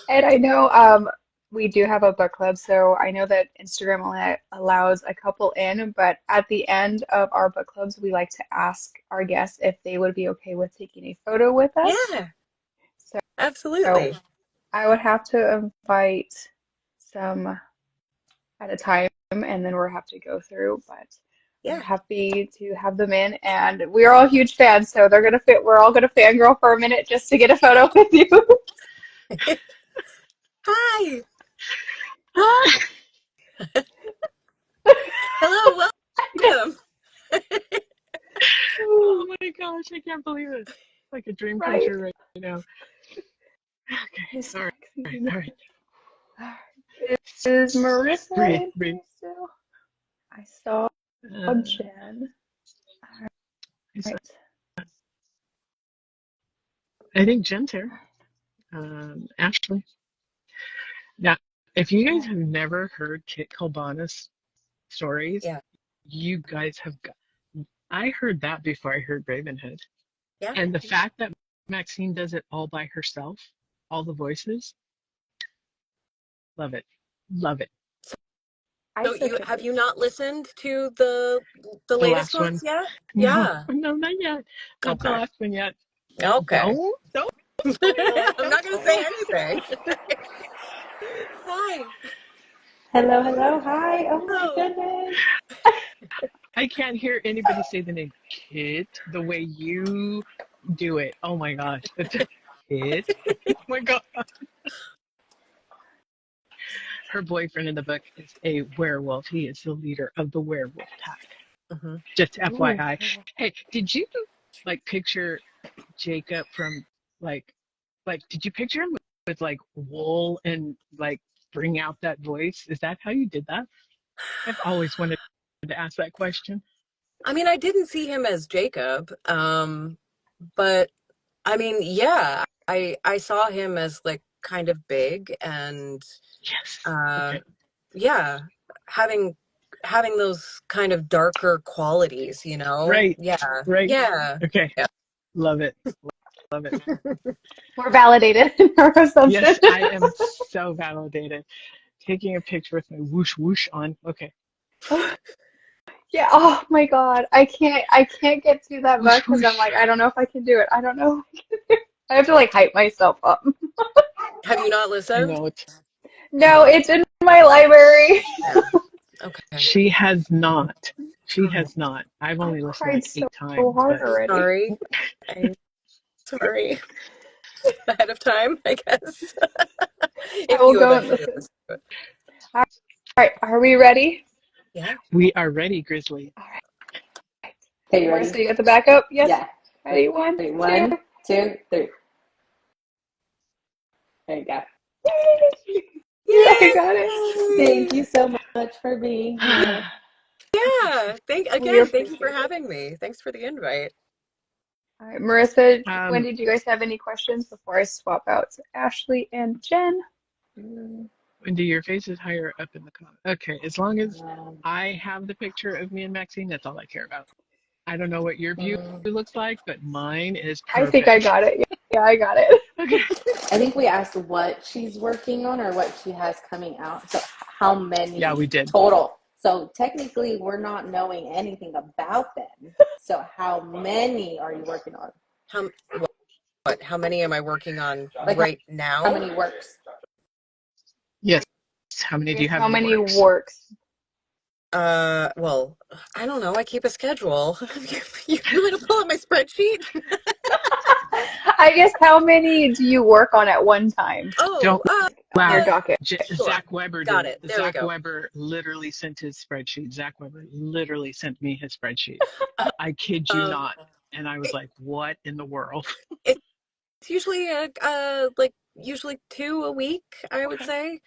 And I know we do have a book club, so I know that Instagram only allows a couple in, but at the end of our book clubs, we like to ask our guests if they would be okay with taking a photo with us. Yeah, So absolutely. I would have to invite some at a time, and then we'll have to go through, but I'm Yeah. happy to have them in, and we're all huge fans, so they're gonna fit. We're all gonna fangirl for a minute just to get a photo with you. Hi. Hi. Hello. Welcome. Oh my gosh, I can't believe it. Like a dream come Right, true right now. Okay, Miss all right, Maxine. all right. Is Marissa Breathe, in breathe. here still? I saw Uh, Jen. All is- right. I think Jen's here. Ashley. Now, if you guys Okay. have never heard Kit Calbana's stories, Yeah. you guys have got. I heard that before I heard Ravenhood. Yeah. And the fact that Maxine does it all by herself, all the voices, love it. Love it. I So so you should have be. you not listened to the The latest last ones one. yet? No, Yeah. no, not yet. Not the Okay. last one yet. Okay. Don't spoil it. I'm Don't not going to spoil say it. anything. Hi. Hello, hello, hi. Oh my Oh. goodness. I can't hear anybody say the name Kit the way you do it. Oh my gosh. That's Kit. Oh my God. Her boyfriend in the book is a werewolf. He is the leader of the werewolf pack. Hmm. Just Ooh. FYI. Hey, did you like picture Jacob from like did you picture him with like wool and like bring out that voice? Is that how you did that? I've always wanted to ask that question. I mean, I didn't see him as Jacob, but I mean, yeah, I saw him as like kind of big and Yes. uh Okay. yeah, having having those kind of darker qualities, you know? Right. Yeah. Right. Yeah. Okay. Yeah. Love it. Love it. We're validated in our assumption. Yes, I am so validated. Taking a picture with my whoosh whoosh on. Okay. Yeah, oh my God. I can't get to that Whoosh, book because I'm whoosh. like, I don't know if I can do it. I don't know if I can do it. I have to like hype myself up. Have you not I listened? know it's. No, it's in my library. Yeah. Okay. She has not. She All right. has not. I've I've only listened cried like so 8 times, hard but already. Sorry. I'm sorry. Ahead of time, I guess. I If will you go and eventually listen. listen to it. All right, are we ready? Yeah. we are ready, Grizzly. All right. Okay, you Marissa, ready? you got the backup? Yes. Yeah. Ready? One, Ready? two. 1, 2, 3. There you go. Yeah, I got it. Thank Yay! you so much for being here. Yeah. We Thank you for appreciate it. having me. Thanks for the invite. All right, Marissa, when um, did you guys have any questions before I swap out to Ashley and Jen? Wendy, your face is higher up in the comment. Okay, as long as Um, I have the picture of me and Maxine, that's all I care about. I don't know what your view mm, looks like, but mine is I think I perfect. got it. Yeah, I got it. Okay. I think we asked what she's working on or what she has coming out. So how Yeah, many we did. total? So technically, we're not knowing anything about them. So how many are you working on? How what? How many am I working on Like right how now? many works? Yes. How I many do guess you have how in the many works? works? Well, I don't know. I keep a schedule. You want to pull up my spreadsheet? I guess how many do you work on at one time? Oh, Don't Like on your loud. docket. sure. Zach Weber Got did. it. There we Zach go. Weber literally sent his spreadsheet. Zach Weber literally sent me his spreadsheet. I kid you Um, not. And I was it, like, what in the world? it's usually usually 2 a week, I would say.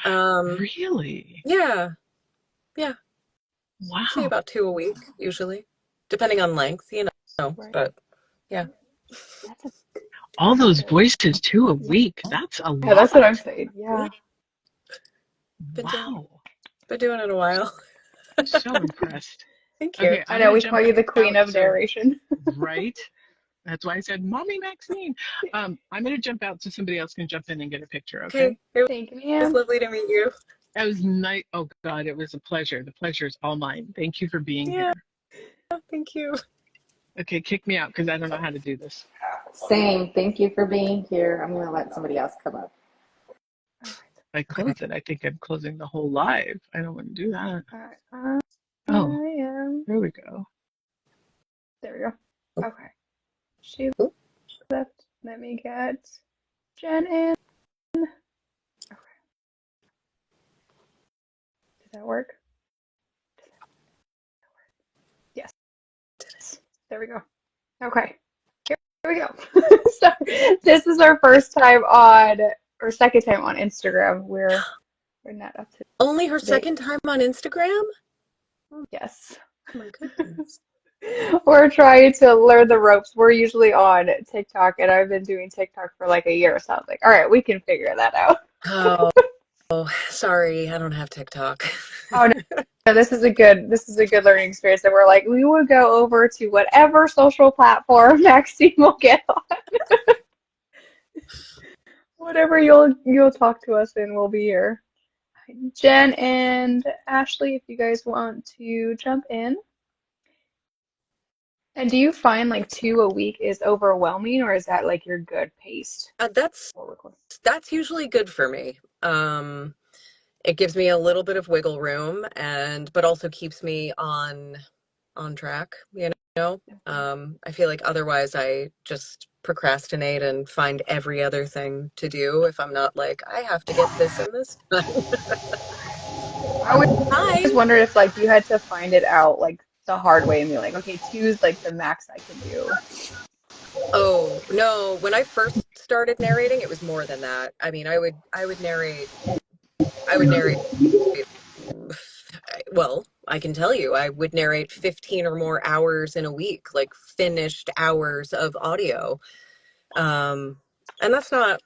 Um, Really? yeah, yeah, say Wow. about 2 a week usually, depending on length, Right. but yeah. That's All those impressive. voices too a week. That's a Yeah, that's what I'm lot. saying. Yeah, Yeah, been doing Wow. been doing it a while. So impressed. Thank you. Okay, I I'm know gonna we call jump you the queen out. of So narration. right. That's why I said, Mommy Maxine. I'm gonna jump out so somebody else can jump in and get a picture, okay? Okay, it Thank you, was ma'am. lovely to meet you. That was nice. Oh God, it was a pleasure. The pleasure is all mine. Thank you for being Yeah, here. thank you. Okay, kick me out because I don't know how to do this. Same. Thank you for being here. I'm going to let somebody else come up. All If I Okay. close it, I think I'm closing the whole live. I don't want to do that. right, all right. Oh, I am. there we go. There we go. Okay. She Oh, left. Let me get Jen in. Okay. Does that work? Yes. There we go. Okay. Here we go. So this is our first time on, or second time on Instagram. We're not up only her to date. second time on Instagram? Oh Yes. my goodness. We're trying to learn the ropes. We're usually on TikTok, and I've been doing TikTok for like a year, so I was like, all right, we can figure that out. Oh, sorry, I don't have TikTok. Oh no, this is a good learning experience. And we're like, we will go over to whatever social platform Maxine will get on. Whatever you'll talk to us in, we'll be here. Jen and Ashley, if you guys want to jump in. And do you find like 2 a week is overwhelming, or is that like your good paced Uh, that's for recording? that's usually good for me. It gives me a little bit of wiggle room but also keeps me on track, you know. I feel like otherwise I just procrastinate and find every other thing to do if I'm not like, I have to get this and this done. I always Time. wondered if like you had to find it out like the hard way and be like, okay, two is like the max I can do. Oh, no, when I first started narrating, it was more than that. I mean, I would narrate well, I can tell you, I would narrate 15 or more hours in a week, like finished hours of audio. Um, and that's not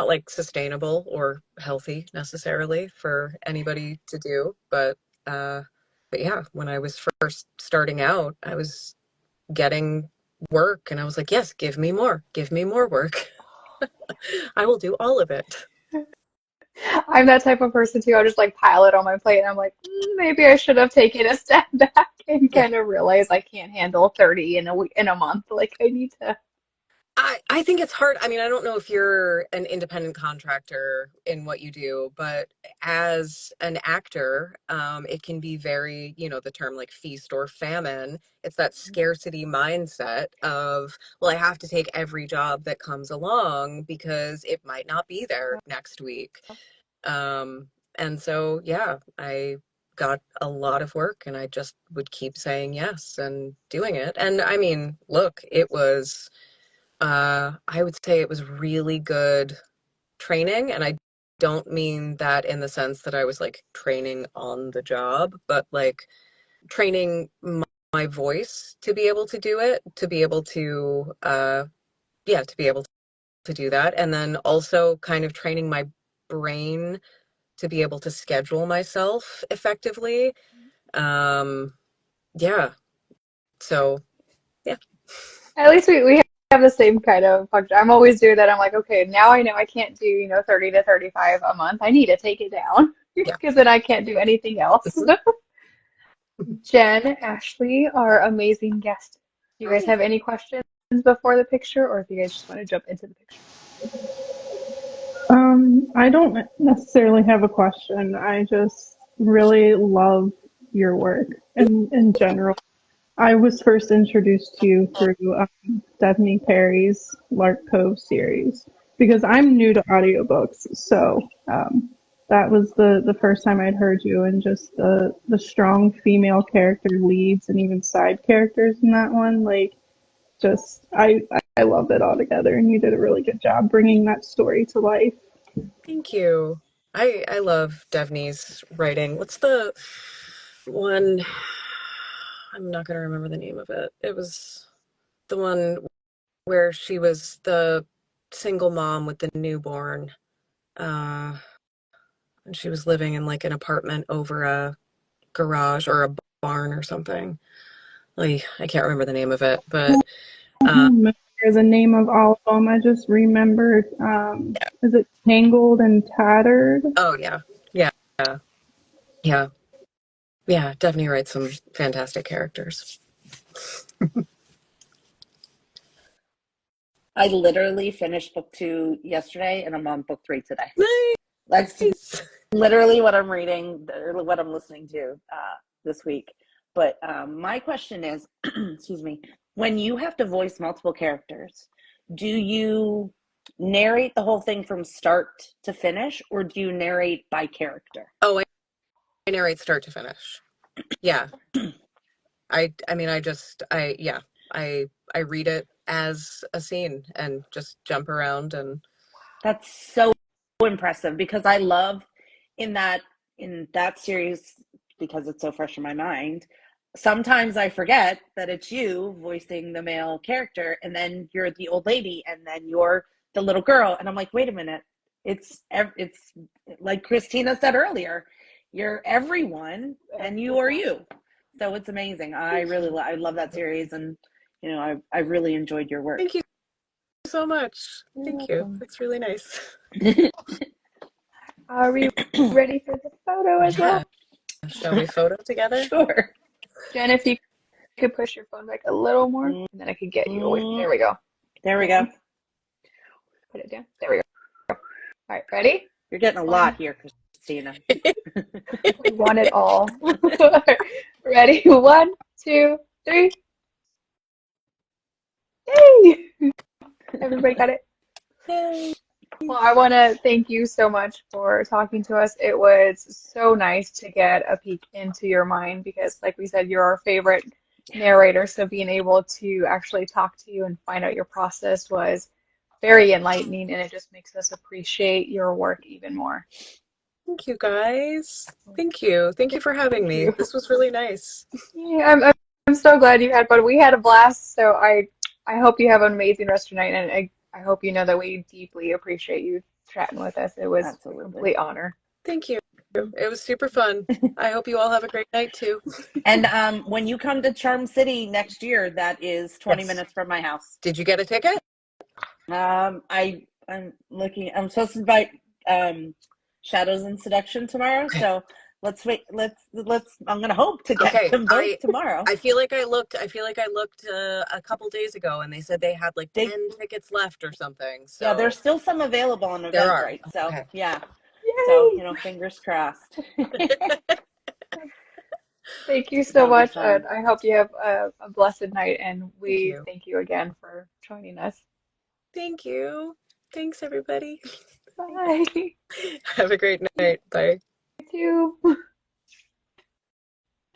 like sustainable or healthy necessarily for anybody to do. But yeah, when I was first starting out, I was getting work and I was like, yes, give me more work. I will do all of it. I'm that type of person too. I'll just like pile it on my plate and I'm like, maybe I should have taken a step back and Yeah. kind of realized I can't handle 30 in a week, in a month. Like I need to. I think it's hard. I mean, I don't know if you're an independent contractor in what you do, but as an actor, it can be very, the term like feast or famine. It's that scarcity mindset of, well, I have to take every job that comes along because it might not be there next week. And so, yeah, I got a lot of work and I just would keep saying yes and doing it. And I mean, look, I would say it was really good training, and I don't mean that in the sense that I was like training on the job, but like training my voice to be able to do it, to be able to, yeah, to be able to do that, and then also kind of training my brain to be able to schedule myself effectively. Um, yeah, so yeah. At least we have the same kind of function. I'm always doing that. I'm like, okay, now I know I can't do, 30 to 35 a month. I need to take it down Yeah. because then I can't do anything else. Jen, Ashley, our amazing guest. Do you guys Hi. have any questions before the picture, or if you guys just want to jump into the picture? I don't necessarily have a question. I just really love your work in general. I was first introduced to you through Stephanie Perry's Lark Cove series because I'm new to audiobooks. So that was the first time I'd heard you, and just the strong female character leads and even side characters in that one. Like, just I loved it all together, and you did a really good job bringing that story to life. Thank you. I love Devney's writing. What's the one? I'm not gonna remember the name of it. It was the one where she was the single mom with the newborn. Uh, and she was living in like an apartment over a garage or a barn or something. Like, I can't remember the name of it, but I uh, don't remember the name of all of them. I just remembered, is it Tangled and Tattered? oh yeah, yeah, yeah, yeah. Devney writes some fantastic characters. I literally finished book 2 yesterday and I'm on book 3 today. That's Nice. literally what I'm reading, or what I'm listening to this week. But my question is, excuse me, when you have to voice multiple characters, do you narrate the whole thing from start to finish, or do you narrate by character? Oh, I narrate start to finish. Yeah. I mean, yeah, I read it as a scene and just jump around and That's so impressive, because I love in that series, because it's so fresh in my mind. Sometimes I forget that it's you voicing the male character, and then you're the old lady, and then you're the little girl, and I'm like, wait a minute, it's like Christina said earlier, you're everyone, and you are you. So it's amazing. I love that series, and I really enjoyed your work. thank you so much. You're Thank you. welcome. That's really nice. Are we ready for the photo as Yeah. well? Shall we photo together? Sure. Jen, if you could push your phone back a little more, and then I could get you away. There we go. There we go. Put it down. There we go. All right, ready? You're getting a lot here, Christina. We want it all. Ready? 1, 2, 3. Yay! Everybody got it? Yay. Well, I want to thank you so much for talking to us. It was so nice to get a peek into your mind because, like we said, you're our favorite narrator. So being able to actually talk to you and find out your process was very enlightening, and it just makes us appreciate your work even more. Thank you, guys. Thank you. Thank you for having Thank me. you. This was really nice. Yeah, I'm so glad you had fun. We had a blast, so I hope you have an amazing rest of your night, and I hope you know that we deeply appreciate you chatting with us. It was a complete honor. Thank you. It was super fun. I hope you all have a great night too. And when you come to Charm City next year, that is 20 Yes. minutes from my house. Did you get a ticket? I'm looking. I'm supposed to invite Shadows and Seduction tomorrow. So let's wait. I'm gonna hope to get Okay, them both tomorrow. I feel like I looked a couple days ago, and they said they had like They 10 tickets left or something. Yeah, So there's still some available on there are. Eventbrite. So Okay. yeah. So, Yay! fingers crossed. Thank you so That'll be much. fun. I hope you have a blessed night, and Thank we you. thank you again for joining us. Thank you. Thanks, everybody. Bye. Have a great night. Bye. You too.